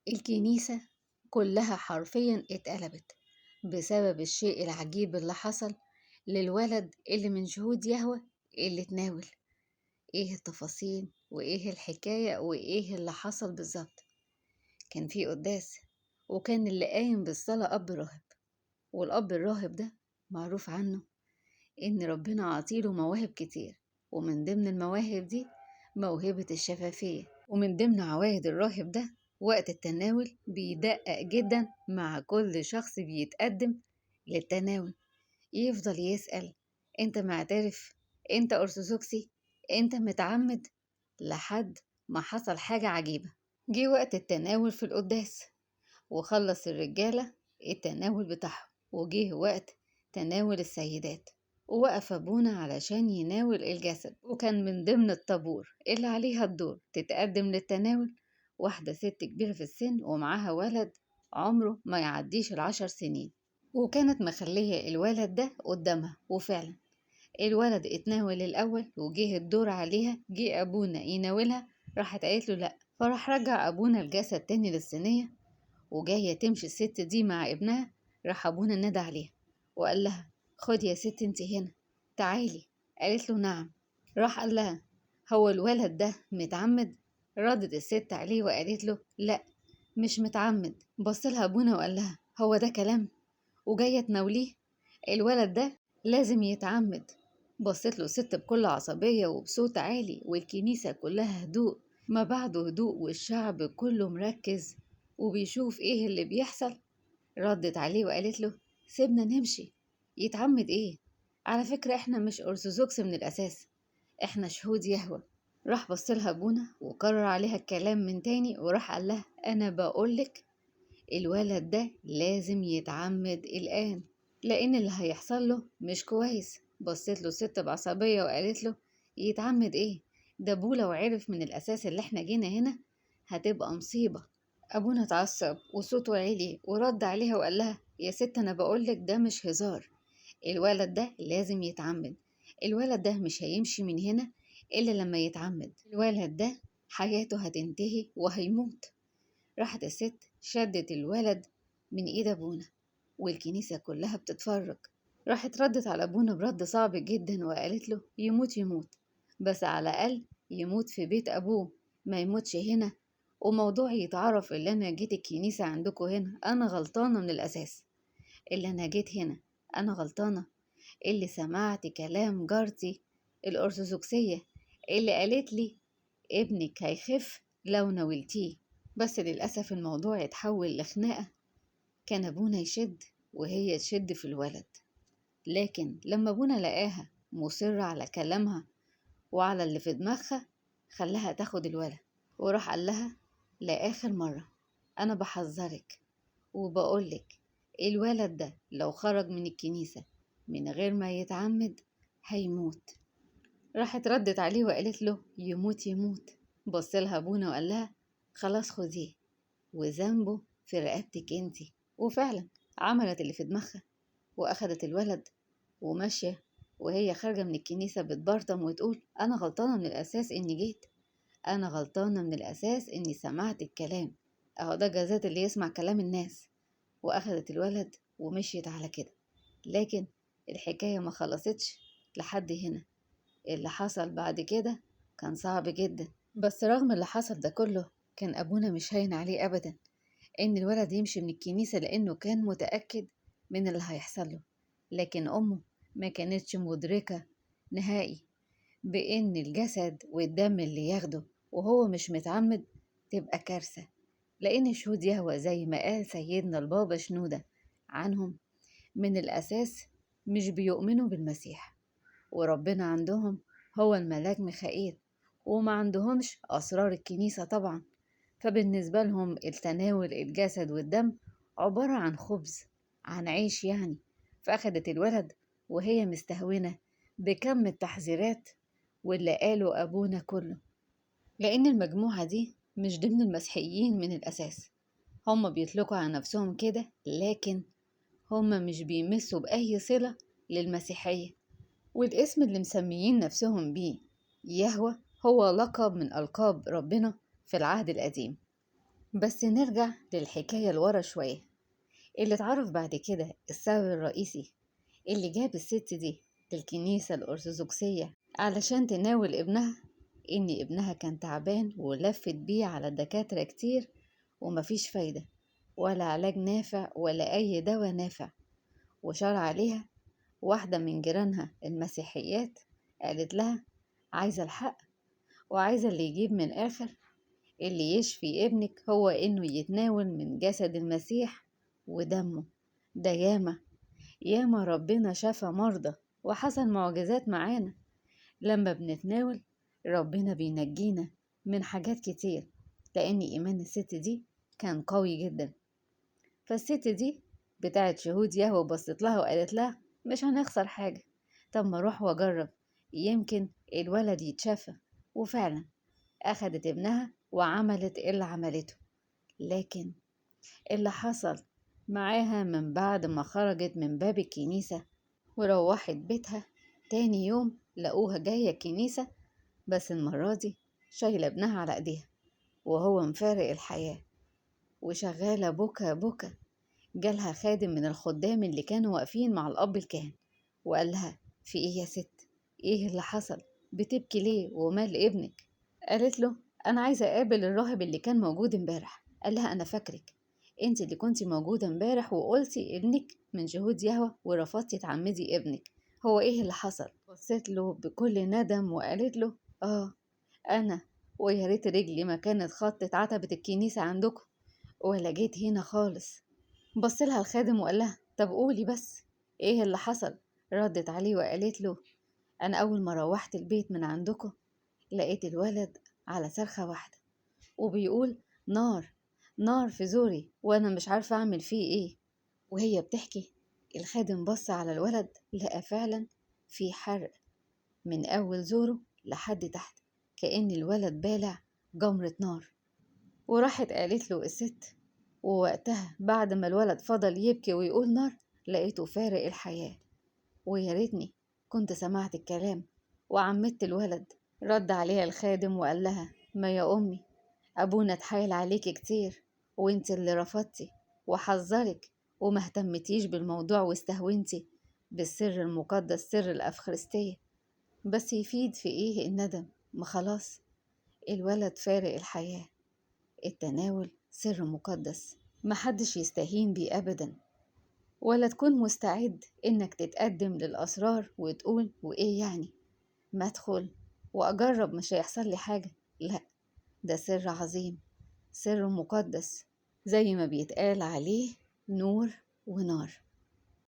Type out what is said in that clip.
الكنيسة كلها حرفيا اتقلبت بسبب الشيء العجيب اللي حصل للولد اللي من شهود يهوه اللي اتناول. ايه التفاصيل وايه الحكاية وايه اللي حصل بالظبط؟ كان في قداس، وكان اللي قايم بالصلاة أب راهب، والأب الراهب ده معروف عنه إن ربنا عطيله مواهب كتير، ومن ضمن المواهب دي موهبة الشفافية. ومن ضمن عوايد الراهب ده وقت التناول بيدقق جدا مع كل شخص بيتقدم للتناول، يفضل يسأل: انت معترف؟ انت أرثوذكسي؟ انت متعمد؟ لحد ما حصل حاجة عجيبة. جه وقت التناول في القداس، وخلص الرجالة التناول بتاعهم، وجه وقت تناول السيدات، ووقف أبونا علشان يناول الجسد. وكان من ضمن الطابور اللي عليها الدور تتقدم للتناول واحدة ست كبيرة في السن ومعاها ولد عمره ما يعديش 10 سنين، وكانت مخلية الولد ده قدامها. وفعلا الولد اتناول الأول، وجه الدور عليها، جه أبونا يناولها، راحت قالت له لأ، فراح رجع أبونا الجسد تاني للصينية. وجاية تمشي الست دي مع ابنها، راح أبونا نادى عليها وقال لها: خد يا ست انت هنا، تعالي. قالت له نعم. راح قال لها: هو الولد ده متعمد؟ ردت الست عليه وقالت له: لا، مش متعمد. بصلها أبونا وقال لها: هو ده كلام؟ وجاية تناوليه؟ الولد ده لازم يتعمد. بصت له الست بكل عصبية وبصوت عالي، والكنيسة كلها هدوء ما بعده هدوء، والشعب كله مركز وبيشوف ايه اللي بيحصل. ردت عليه وقالت له: سيبنا نمشي. يتعمد ايه؟ على فكرة احنا مش أرثوذكس من الأساس، احنا شهود يهوه. راح بصلها ابونا وكرر عليها الكلام من تاني، وراح قال لها: انا بقولك الولد ده لازم يتعمد الآن، لأن اللي هيحصل له مش كويس. بصيت له الست بعصبية وقالت له: يتعمد ايه؟ ده ابوه لو عرف من الأساس اللي احنا جينا هنا هتبقى مصيبة. أبونا اتعصب وصوته عالي ورد عليها وقال لها: يا ست أنا بقولك ده مش هزار، الولد ده لازم يتعمد. الولد ده مش هيمشي من هنا إلا لما يتعمد. الولد ده حياته هتنتهي وهيموت. راحت الست شدت الولد من ايد ابونا، والكنيسة كلها بتتفرج. راحت ردت على ابونا برد صعب جدا وقالت له: يموت يموت، بس على الاقل يموت في بيت ابوه، ما يموتش هنا. وموضوع يتعرف اللي انا جيت الكنيسة عندكم هنا انا غلطانة من الاساس، اللي انا جيت هنا انا غلطانة، اللي سمعت كلام جارتي الارثوذكسية اللي قالت لي ابنك هيخف لو ناولتيه. بس للأسف الموضوع اتحول لخناقة، كان أبونا يشد وهي تشد في الولد. لكن لما أبونا لقاها مصرة على كلامها وعلى اللي في دماغها، خلاها تاخد الولد، وراح قال لها: لآخر مرة أنا بحذرك وبقولك الولد ده لو خرج من الكنيسة من غير ما يتعمد هيموت. راحت ردت عليه وقالت له: يموت يموت. بصلها ابونا وقال لها: خلاص خديه، وذنبه في رقبتك انتي. وفعلا عملت اللي في دماغها، واخدت الولد وماشية، وهي خارجة من الكنيسة بتبرطم وتقول: انا غلطانة من الاساس اني جيت، انا غلطانة من الاساس اني سمعت الكلام، اهو ده جزات اللي يسمع كلام الناس. واخدت الولد ومشيت على كده. لكن الحكاية ما خلصتش لحد هنا، اللي حصل بعد كده كان صعب جدا. بس رغم اللي حصل ده كله، كان أبونا مش هين عليه أبدا إن الولد يمشي من الكنيسة، لأنه كان متأكد من اللي هيحصل له. لكن أمه ما كانتش مدركة نهائي بإن الجسد والدم اللي ياخده وهو مش متعمد تبقى كارثة، لأن شهود يهوه زي ما قال سيدنا البابا شنودة عنهم من الأساس مش بيؤمنوا بالمسيح، وربنا عندهم هو الملاك ميخائيل، وما عندهمش أسرار الكنيسة طبعا. فبالنسبة لهم التناول الجسد والدم عبارة عن خبز، عن عيش يعني. فأخدت الولد وهي مستهونة بكم التحذيرات واللي قاله أبونا كله، لأن المجموعة دي مش ضمن المسيحيين من الأساس. هم بيطلقوا على نفسهم كده، لكن هم مش بيمسوا بأي صلة للمسيحية. والاسم اللي مسميين نفسهم بيه يهوه هو لقب من ألقاب ربنا في العهد القديم. بس نرجع للحكاية لورا شوية. اللي اتعرف بعد كده السبب الرئيسي اللي جاب الست دي للكنيسة الأرثوذكسية علشان تناول ابنها، إن ابنها كان تعبان ولفت بيه على دكاترة كتير ومفيش فايدة، ولا علاج نافع ولا أي دواء نافع. وشار عليها واحدة من جيرانها المسيحيات، قالت لها عايزة الحق وعايزة اللي يجيب من آخر، اللي يشفي ابنك هو إنه يتناول من جسد المسيح ودمه. ده ياما ربنا شفى مرضى وحصل معجزات معانا. لما بنتناول ربنا بينجينا من حاجات كتير، لأن إيمان الست دي كان قوي جدا. فالست دي بتاعت شهود يهوه بصت لها وقالت لها مش هنخسر حاجة، طب ما اروح واجرب يمكن الولد يتشفى. وفعلا أخدت ابنها وعملت اللي عملته. لكن اللي حصل معاها من بعد ما خرجت من باب الكنيسة وروحت بيتها، تاني يوم لقوها جاية الكنيسة، بس المرة دي شايلة ابنها على ايديها وهو مفارق الحياة وشغالة بكا بكا. جالها خادم من الخدام اللي كانوا واقفين مع الأب الكاهن وقال لها في ايه يا ست؟ ايه اللي حصل؟ بتبكي ليه ومال ابنك؟ قالت له انا عايزة اقابل الراهب اللي كان موجود امبارح. قال لها انا فاكرك، انت اللي كنتي موجودة امبارح وقلتي ابنك من شهود يهوه ورفضتي تعمدي ابنك، هو ايه اللي حصل؟ بصيت له بكل ندم وقالت له اه انا، ويا ريت رجلي ما كانت خطت عتبة الكنيسة عندكم ولا جيت هنا خالص. بص لها الخادم وقال لها طب قولي بس ايه اللي حصل؟ ردت عليه وقالت له انا اول ما روحت البيت من عندكم لقيت الولد على صرخة واحدة وبيقول نار، نار في زوري وانا مش عارفة اعمل فيه ايه. وهي بتحكي الخادم بص على الولد لقى فعلا في حرق من اول زوره لحد تحت، كأن الولد بالع جمرة نار. وراحت قالت له الست، ووقتها بعد ما الولد فضل يبكي ويقول نار لقيته فارق الحياة. ويا ريتني كنت سمعت الكلام وعمدت الولد. رد عليها الخادم وقال لها ما يا أمي، أبونا اتحايل عليكي كتير وانت اللي رفضتي وحذرك وما اهتمتيش بالموضوع واستهونتي بالسر المقدس سر الأفخارستية. بس يفيد في ايه الندم؟ ما خلاص الولد فارق الحياة. التناول سر مقدس محدش يستهين بيه أبدا، ولا تكون مستعد إنك تتقدم للأسرار وتقول وإيه يعني ما أدخل وأجرب مش هيحصل لي حاجة. لا، ده سر عظيم، سر مقدس، زي ما بيتقال عليه نور ونار.